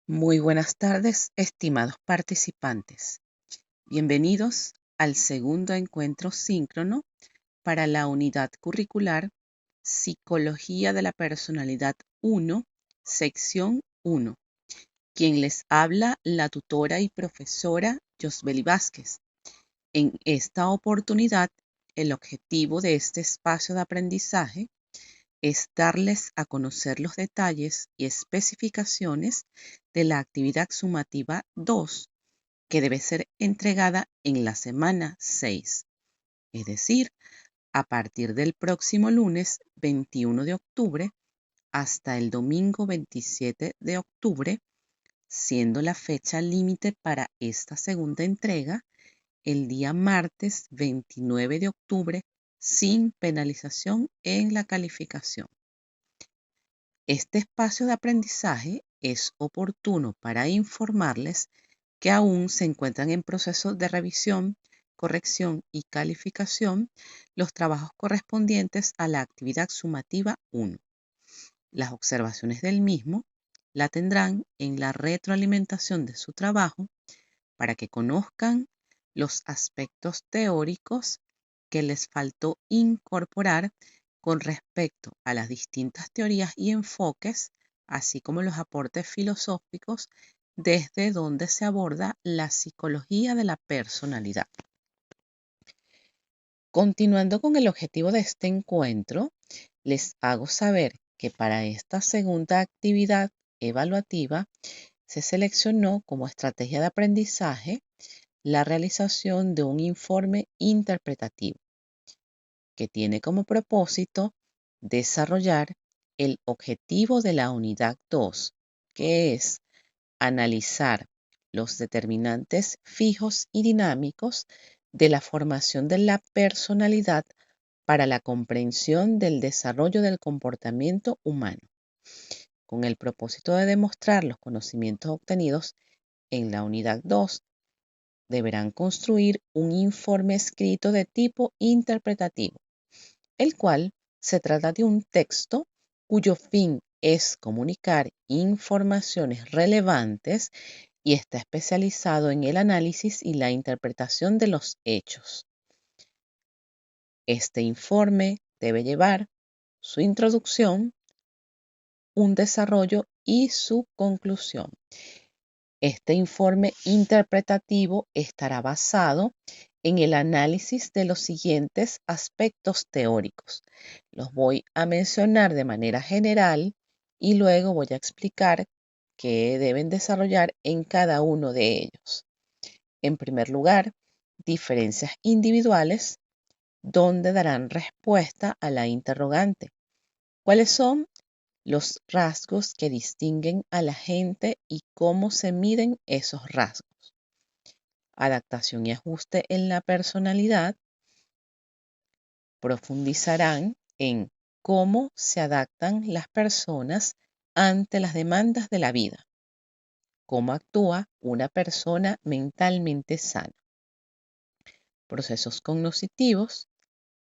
Muy buenas tardes, estimados participantes. Bienvenidos al segundo encuentro síncrono para la unidad curricular Psicología de la Personalidad 1, sección 1. Quien les habla, la tutora y profesora Yosbeli Vázquez. En esta oportunidad, el objetivo de este espacio de aprendizaje es darles a conocer los detalles y especificaciones de la actividad sumativa 2, que debe ser entregada en la semana 6, es decir, a partir del próximo lunes 21 de octubre hasta el domingo 27 de octubre, siendo la fecha límite para esta segunda entrega el día martes 29 de octubre sin penalización en la calificación. Este espacio de aprendizaje es oportuno para informarles que aún se encuentran en proceso de revisión, corrección y calificación los trabajos correspondientes a la actividad sumativa 1. Las observaciones del mismo la tendrán en la retroalimentación de su trabajo para que conozcan los aspectos teóricos que les faltó incorporar con respecto a las distintas teorías y enfoques, así como los aportes filosóficos desde donde se aborda la psicología de la personalidad. Continuando con el objetivo de este encuentro, les hago saber que para esta segunda actividad evaluativa se seleccionó como estrategia de aprendizaje la realización de un informe interpretativo que tiene como propósito desarrollar el objetivo de la unidad 2, que es analizar los determinantes fijos y dinámicos de la formación de la personalidad para la comprensión del desarrollo del comportamiento humano, con el propósito de demostrar los conocimientos obtenidos en la unidad 2. Deberán construir un informe escrito de tipo interpretativo, el cual se trata de un texto cuyo fin es comunicar informaciones relevantes y está especializado en el análisis y la interpretación de los hechos. Este informe debe llevar su introducción, un desarrollo y su conclusión. Este informe interpretativo estará basado en el análisis de los siguientes aspectos teóricos. Los voy a mencionar de manera general y luego voy a explicar qué deben desarrollar en cada uno de ellos. En primer lugar, diferencias individuales, donde darán respuesta a la interrogante. ¿Cuáles son los rasgos que distinguen a la gente y cómo se miden esos rasgos? Adaptación y ajuste en la personalidad. Profundizarán en cómo se adaptan las personas ante las demandas de la vida. Cómo actúa una persona mentalmente sana. Procesos cognitivos.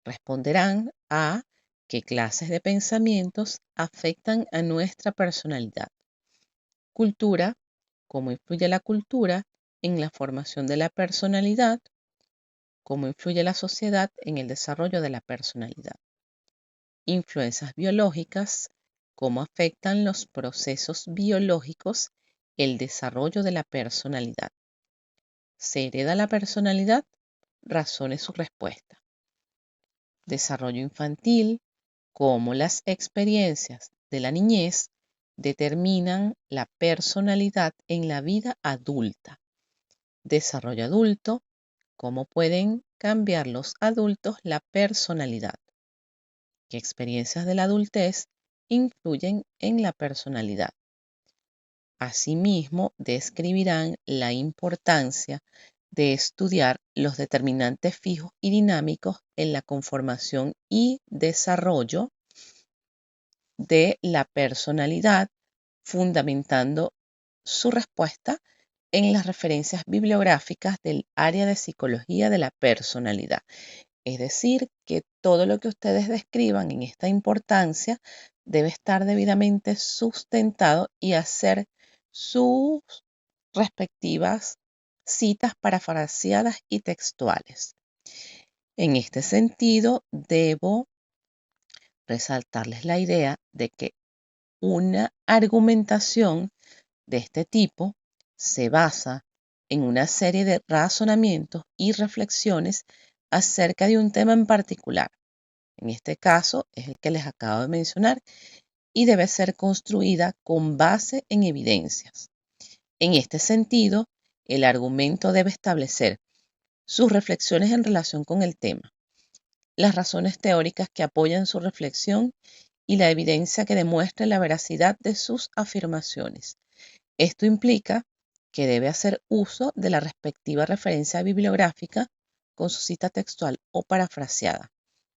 Responderán a qué clases de pensamientos afectan a nuestra personalidad. Cultura, cómo influye la cultura en la formación de la personalidad, cómo influye la sociedad en el desarrollo de la personalidad. Influencias biológicas, cómo afectan los procesos biológicos el desarrollo de la personalidad. ¿Se hereda la personalidad? Razone su respuesta. Desarrollo infantil, cómo las experiencias de la niñez determinan la personalidad en la vida adulta. Desarrollo adulto, cómo pueden cambiar los adultos la personalidad. ¿Qué experiencias de la adultez influyen en la personalidad? Asimismo, describirán la importancia de estudiar los determinantes fijos y dinámicos en la conformación y desarrollo de la personalidad, fundamentando su respuesta en las referencias bibliográficas del área de psicología de la personalidad. Es decir, que todo lo que ustedes describan en esta importancia debe estar debidamente sustentado y hacer sus respectivas citas parafraseadas y textuales. En este sentido, debo resaltarles la idea de que una argumentación de este tipo se basa en una serie de razonamientos y reflexiones acerca de un tema en particular. En este caso es el que les acabo de mencionar y debe ser construida con base en evidencias. En este sentido, el argumento debe establecer sus reflexiones en relación con el tema, las razones teóricas que apoyan su reflexión y la evidencia que demuestre la veracidad de sus afirmaciones. Esto implica que debe hacer uso de la respectiva referencia bibliográfica con su cita textual o parafraseada.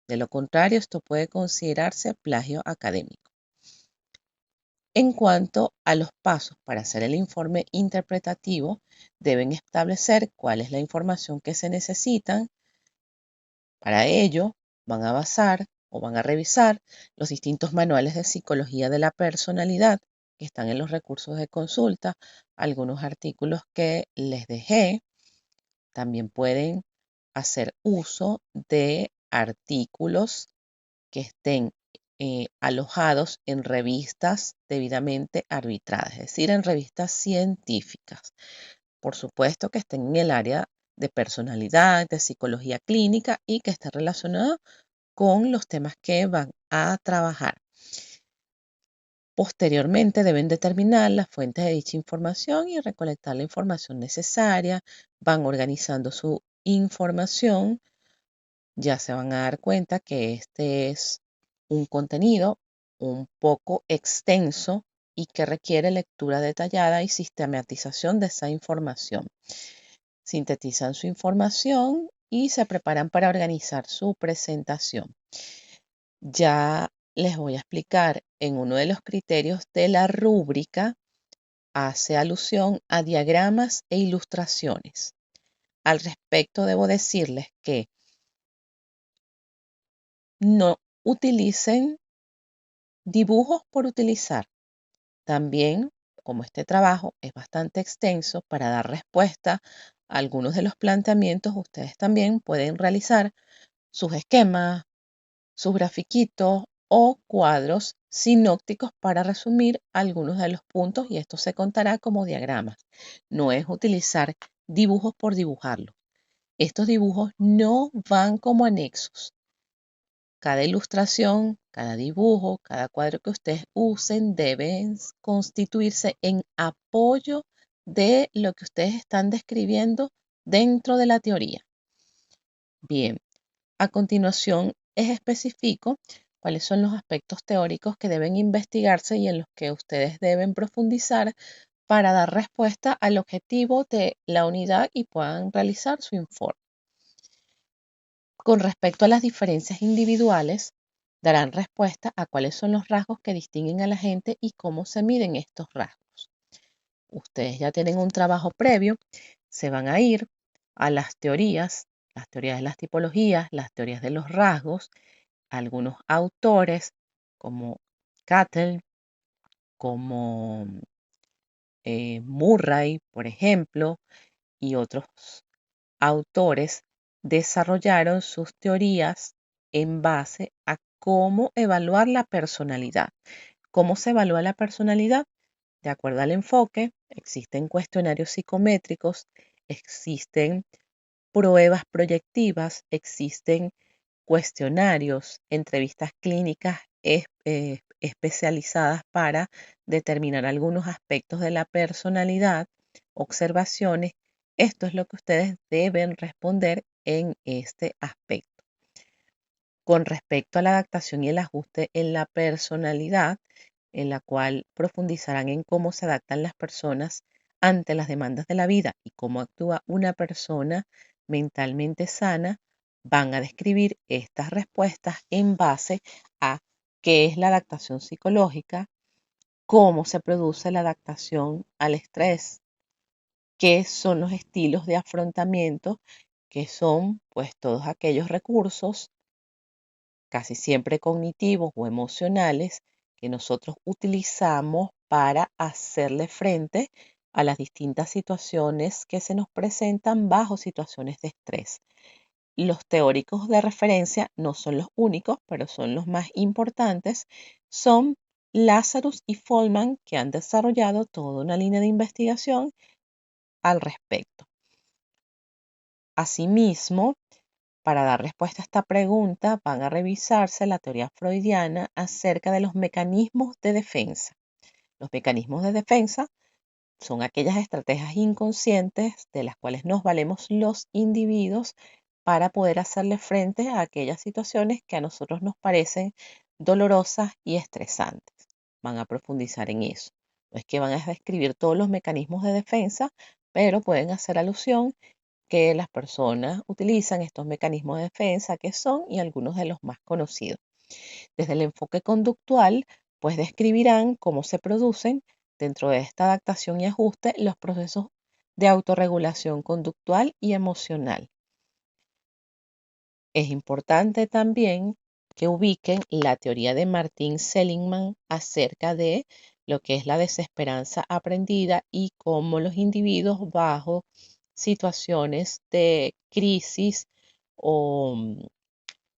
De lo contrario, esto puede considerarse plagio académico. En cuanto a los pasos para hacer el informe interpretativo, deben establecer cuál es la información que se necesitan. Para ello, van a basar o van a revisar los distintos manuales de psicología de la personalidad que están en los recursos de consulta, algunos artículos que les dejé. También pueden hacer uso de artículos que estén alojados en revistas debidamente arbitradas, es decir, en revistas científicas. Por supuesto que estén en el área de personalidad, de psicología clínica y que esté relacionado con los temas que van a trabajar. Posteriormente deben determinar las fuentes de dicha información y recolectar la información necesaria. Van organizando su información. Ya se van a dar cuenta que este es un contenido un poco extenso y que requiere lectura detallada y sistematización de esa información. Sintetizan su información y se preparan para organizar su presentación. Ya les voy a explicar en uno de los criterios de la rúbrica, hace alusión a diagramas e ilustraciones. Al respecto, debo decirles que no utilicen dibujos por utilizar. También, como este trabajo es bastante extenso, para dar respuesta a algunos de los planteamientos, ustedes también pueden realizar sus esquemas, sus grafiquitos o cuadros sinópticos para resumir algunos de los puntos y esto se contará como diagramas. No es utilizar dibujos por dibujarlo. Estos dibujos no van como anexos. Cada ilustración, cada dibujo, cada cuadro que ustedes usen deben constituirse en apoyo de lo que ustedes están describiendo dentro de la teoría. Bien, a continuación les especifico cuáles son los aspectos teóricos que deben investigarse y en los que ustedes deben profundizar para dar respuesta al objetivo de la unidad y puedan realizar su informe. Con respecto a las diferencias individuales, darán respuesta a cuáles son los rasgos que distinguen a la gente y cómo se miden estos rasgos. Ustedes ya tienen un trabajo previo, se van a ir a las teorías de las tipologías, las teorías de los rasgos, algunos autores como Cattell, como Murray, por ejemplo, y otros autores desarrollaron sus teorías en base a cómo evaluar la personalidad. ¿Cómo se evalúa la personalidad? De acuerdo al enfoque, existen cuestionarios psicométricos, existen pruebas proyectivas, existen cuestionarios, entrevistas clínicas especializadas para determinar algunos aspectos de la personalidad, observaciones. Esto es lo que ustedes deben responder en este aspecto. Con respecto a la adaptación y el ajuste en la personalidad, en la cual profundizarán en cómo se adaptan las personas ante las demandas de la vida y cómo actúa una persona mentalmente sana, van a describir estas respuestas en base a qué es la adaptación psicológica, cómo se produce la adaptación al estrés, qué son los estilos de afrontamiento, que son pues todos aquellos recursos, casi siempre cognitivos o emocionales, que nosotros utilizamos para hacerle frente a las distintas situaciones que se nos presentan bajo situaciones de estrés. Los teóricos de referencia no son los únicos, pero son los más importantes. Son Lazarus y Folman, que han desarrollado toda una línea de investigación al respecto. Asimismo, para dar respuesta a esta pregunta, van a revisarse la teoría freudiana acerca de los mecanismos de defensa. Los mecanismos de defensa son aquellas estrategias inconscientes de las cuales nos valemos los individuos para poder hacerle frente a aquellas situaciones que a nosotros nos parecen dolorosas y estresantes. Van a profundizar en eso. No es que van a describir todos los mecanismos de defensa, pero pueden hacer alusión que las personas utilizan estos mecanismos de defensa que son y algunos de los más conocidos. Desde el enfoque conductual, pues describirán cómo se producen dentro de esta adaptación y ajuste los procesos de autorregulación conductual y emocional. Es importante también que ubiquen la teoría de Martin Seligman acerca de lo que es la desesperanza aprendida y cómo los individuos bajo situaciones de crisis o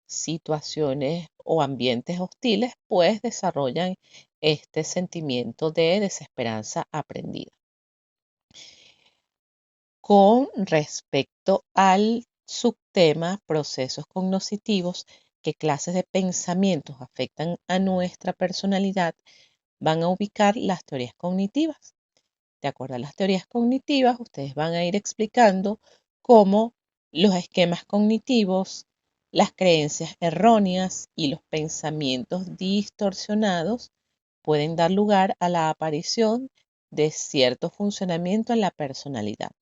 situaciones o ambientes hostiles, pues desarrollan este sentimiento de desesperanza aprendida. Con respecto al subtema procesos cognitivos, qué clases de pensamientos afectan a nuestra personalidad, van a ubicar las teorías cognitivas. De acuerdo a las teorías cognitivas, ustedes van a ir explicando cómo los esquemas cognitivos, las creencias erróneas y los pensamientos distorsionados pueden dar lugar a la aparición de cierto funcionamiento en la personalidad.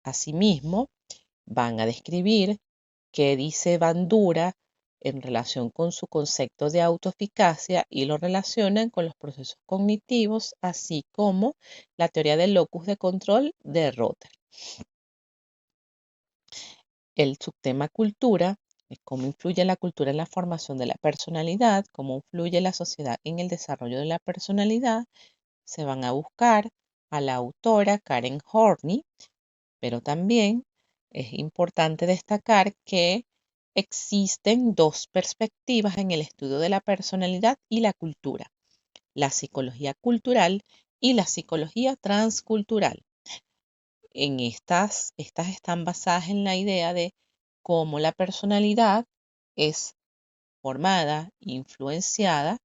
Asimismo, van a describir qué dice Bandura en relación con su concepto de autoeficacia y lo relacionan con los procesos cognitivos, así como la teoría del locus de control de Rother. El subtema cultura es cómo influye la cultura en la formación de la personalidad, cómo influye la sociedad en el desarrollo de la personalidad. Se van a buscar a la autora Karen Horney, pero también es importante destacar que existen dos perspectivas en el estudio de la personalidad y la cultura, la psicología cultural y la psicología transcultural. En estas están basadas en la idea de cómo la personalidad es formada, influenciada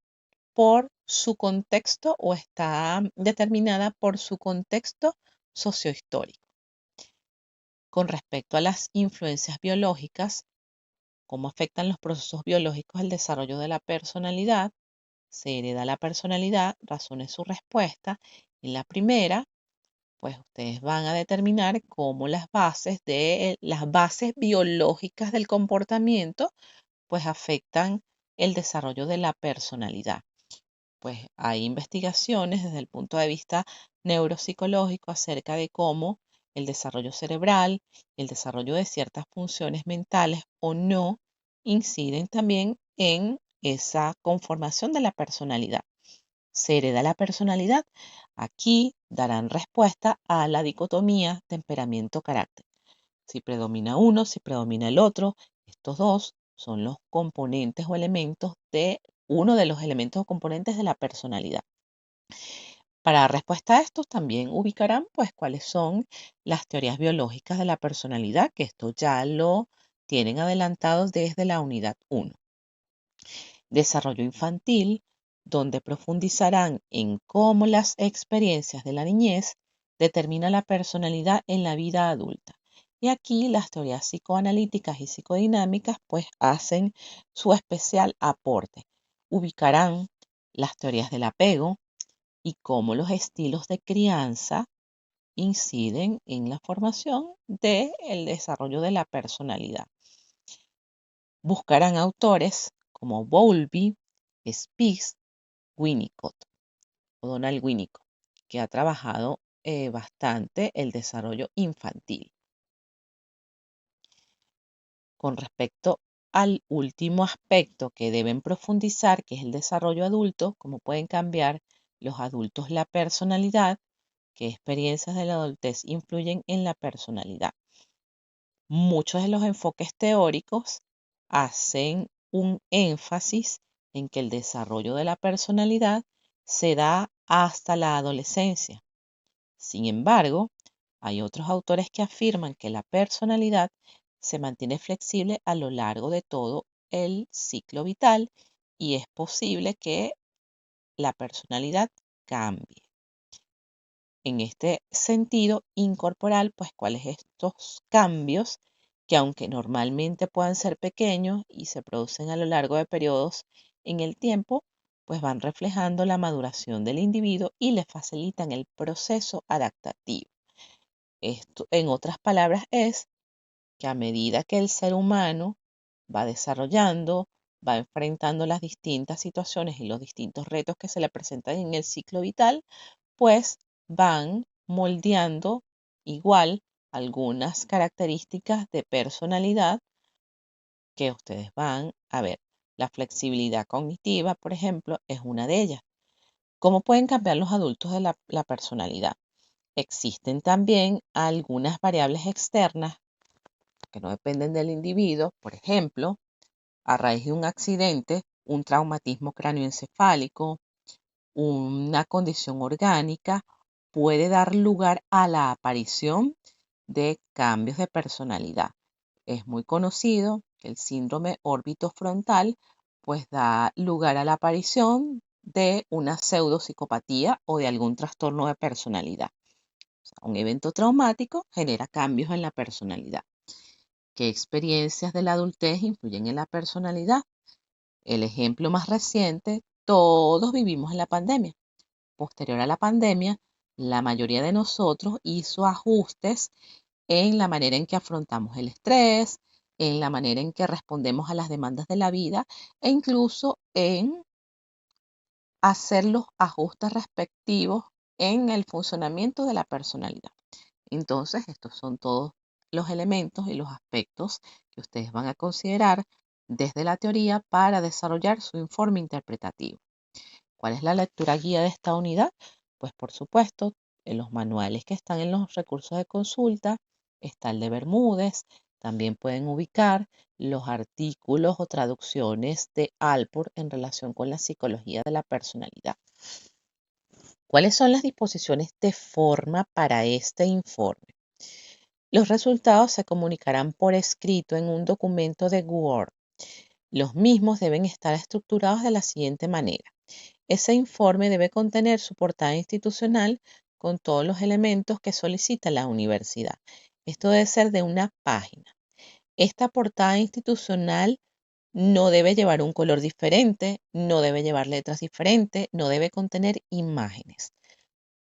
por su contexto o está determinada por su contexto sociohistórico. Con respecto a las influencias biológicas, cómo afectan los procesos biológicos al desarrollo de la personalidad, se hereda la personalidad, razone su respuesta. En la primera, pues ustedes van a determinar cómo las bases biológicas del comportamiento pues afectan el desarrollo de la personalidad. Pues hay investigaciones desde el punto de vista neuropsicológico acerca de cómo el desarrollo cerebral, el desarrollo de ciertas funciones mentales o no inciden también en esa conformación de la personalidad. Se hereda la personalidad. Aquí darán respuesta a la dicotomía temperamento-carácter. Si predomina uno, si predomina el otro, estos dos son los componentes o elementos de uno de los elementos o componentes de la personalidad. Para dar respuesta a esto, también ubicarán pues cuáles son las teorías biológicas de la personalidad, que esto ya lo tienen adelantado desde la unidad 1. Desarrollo infantil, donde profundizarán en cómo las experiencias de la niñez determinan la personalidad en la vida adulta. Y aquí las teorías psicoanalíticas y psicodinámicas pues hacen su especial aporte. Ubicarán las teorías del apego y cómo los estilos de crianza inciden en la formación del desarrollo de la personalidad. Buscarán autores como Bowlby, Spix, Winnicott o Donald Winnicott, que ha trabajado bastante el desarrollo infantil. Con respecto al último aspecto que deben profundizar, que es el desarrollo adulto, cómo pueden cambiar los adultos la personalidad, qué experiencias de la adultez influyen en la personalidad. Muchos de los enfoques teóricos hacen un énfasis en que el desarrollo de la personalidad se da hasta la adolescencia. Sin embargo, hay otros autores que afirman que la personalidad se mantiene flexible a lo largo de todo el ciclo vital y es posible que la personalidad cambie. En este sentido, incorporar, pues, cuáles estos cambios que aunque normalmente puedan ser pequeños y se producen a lo largo de periodos en el tiempo, pues van reflejando la maduración del individuo y le facilitan el proceso adaptativo. Esto, en otras palabras, es que a medida que el ser humano va desarrollando, va enfrentando las distintas situaciones y los distintos retos que se le presentan en el ciclo vital, pues van moldeando igual algunas características de personalidad que ustedes van a ver. La flexibilidad cognitiva, por ejemplo, es una de ellas. ¿Cómo pueden cambiar los adultos de la personalidad? Existen también algunas variables externas que no dependen del individuo, por ejemplo, a raíz de un accidente, un traumatismo cráneoencefálico, una condición orgánica puede dar lugar a la aparición de cambios de personalidad. Es muy conocido que el síndrome órbito-frontal pues da lugar a la aparición de una pseudopsicopatía o de algún trastorno de personalidad. O sea, un evento traumático genera cambios en la personalidad. ¿Qué experiencias de la adultez influyen en la personalidad? El ejemplo más reciente, todos vivimos en la pandemia. Posterior a la pandemia, la mayoría de nosotros hizo ajustes en la manera en que afrontamos el estrés, en la manera en que respondemos a las demandas de la vida e incluso en hacer los ajustes respectivos en el funcionamiento de la personalidad. Entonces, estos son todos los elementos y los aspectos que ustedes van a considerar desde la teoría para desarrollar su informe interpretativo. ¿Cuál es la lectura guía de esta unidad? Pues por supuesto, en los manuales que están en los recursos de consulta, está el de Bermúdez, también pueden ubicar los artículos o traducciones de Alport en relación con la psicología de la personalidad. ¿Cuáles son las disposiciones de forma para este informe? Los resultados se comunicarán por escrito en un documento de Word. Los mismos deben estar estructurados de la siguiente manera. Ese informe debe contener su portada institucional con todos los elementos que solicita la universidad. Esto debe ser de una página. Esta portada institucional no debe llevar un color diferente, no debe llevar letras diferentes, no debe contener imágenes.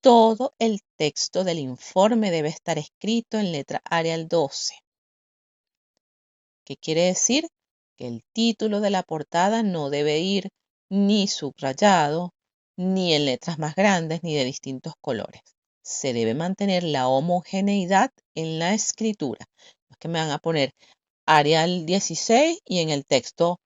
Todo el texto del informe debe estar escrito en letra Arial 12. ¿Qué quiere decir? Que el título de la portada no debe ir ni subrayado, ni en letras más grandes, ni de distintos colores. Se debe mantener la homogeneidad en la escritura. No es que me van a poner Arial 16 y en el texto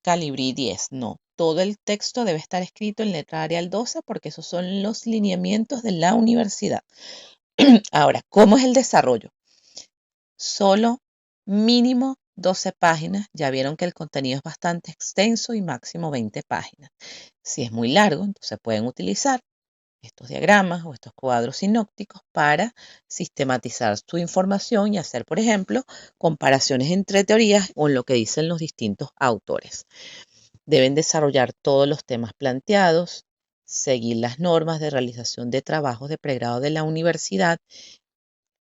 Calibri 10. No, todo el texto debe estar escrito en letra Arial 12 porque esos son los lineamientos de la universidad. Ahora, ¿cómo es el desarrollo? Solo mínimo 12 páginas. Ya vieron que el contenido es bastante extenso y máximo 20 páginas. Si es muy largo, entonces pueden utilizar estos diagramas o estos cuadros sinópticos para sistematizar su información y hacer, por ejemplo, comparaciones entre teorías o lo que dicen los distintos autores. Deben desarrollar todos los temas planteados, seguir las normas de realización de trabajos de pregrado de la universidad,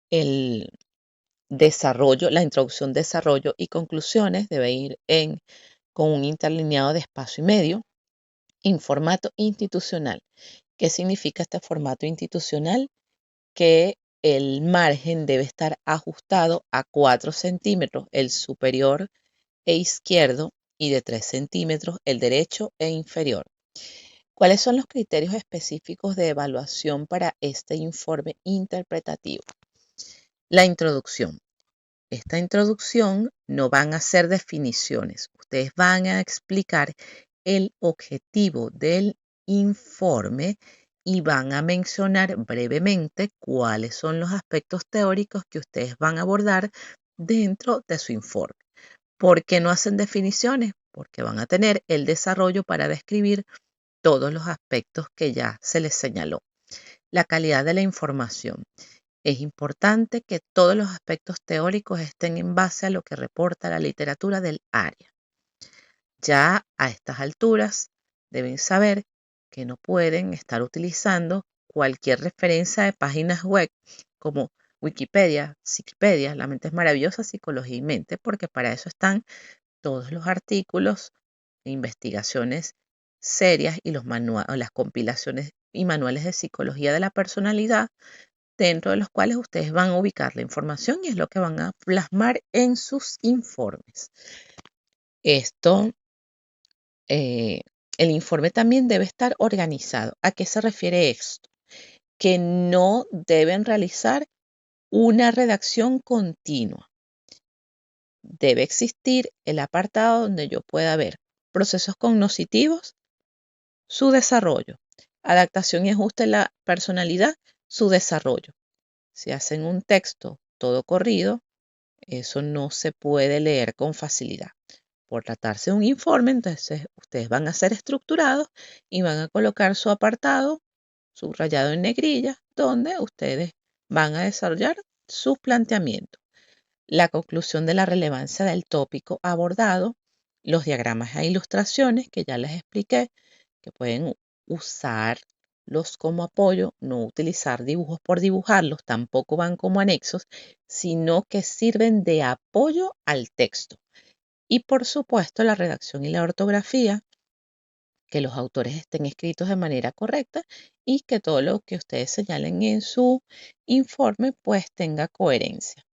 el desarrollo, la introducción, desarrollo y conclusiones debe ir con un interlineado de espacio y medio en formato institucional. ¿Qué significa este formato institucional? Que el margen debe estar ajustado a 4 centímetros, el superior e izquierdo, y de 3 centímetros, el derecho e inferior. ¿Cuáles son los criterios específicos de evaluación para este informe interpretativo? La introducción. esta introducción no van a ser definiciones. Ustedes van a explicar el objetivo del informe y van a mencionar brevemente cuáles son los aspectos teóricos que ustedes van a abordar dentro de su informe. ¿Por qué no hacen definiciones? Porque van a tener el desarrollo para describir todos los aspectos que ya se les señaló. La calidad de la información. Es importante que todos los aspectos teóricos estén en base a lo que reporta la literatura del área. Ya a estas alturas deben saber que no pueden estar utilizando cualquier referencia de páginas web como Wikipedia, Psiquipedia, La mente es maravillosa, Psicología y Mente, porque para eso están todos los artículos e investigaciones serias y las compilaciones y manuales de psicología de la personalidad, dentro de los cuales ustedes van a ubicar la información y es lo que van a plasmar en sus informes. El informe también debe estar organizado. ¿A qué se refiere esto? Que no deben realizar una redacción continua. Debe existir el apartado donde yo pueda ver procesos cognitivos, su desarrollo, adaptación y ajuste de la personalidad, su desarrollo. Si hacen un texto todo corrido, eso no se puede leer con facilidad. Por tratarse de un informe, entonces ustedes van a ser estructurados y van a colocar su apartado subrayado en negrilla, donde ustedes van a desarrollar sus planteamientos. La conclusión de la relevancia del tópico abordado, los diagramas e ilustraciones que ya les expliqué, que pueden usarlos como apoyo, no utilizar dibujos por dibujarlos, tampoco van como anexos, sino que sirven de apoyo al texto. Y por supuesto la redacción y la ortografía, que los autores estén escritos de manera correcta y que todo lo que ustedes señalen en su informe pues tenga coherencia.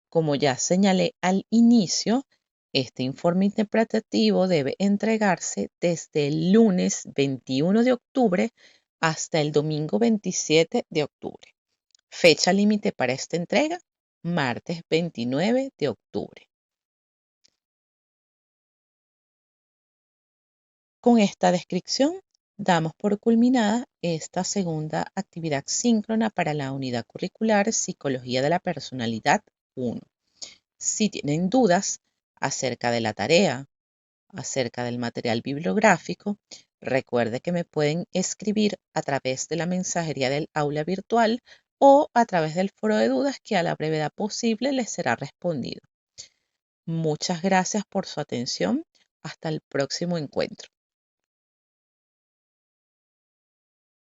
Como ya señalé al inicio, este informe interpretativo debe entregarse desde el lunes 21 de octubre hasta el domingo 27 de octubre. Fecha límite para esta entrega, martes 29 de octubre. Con esta descripción, damos por culminada esta segunda actividad síncrona para la unidad curricular Psicología de la Personalidad 1. Si tienen dudas acerca de la tarea, acerca del material bibliográfico, recuerde que me pueden escribir a través de la mensajería del aula virtual o a través del foro de dudas que a la brevedad posible les será respondido. Muchas gracias por su atención. Hasta el próximo encuentro.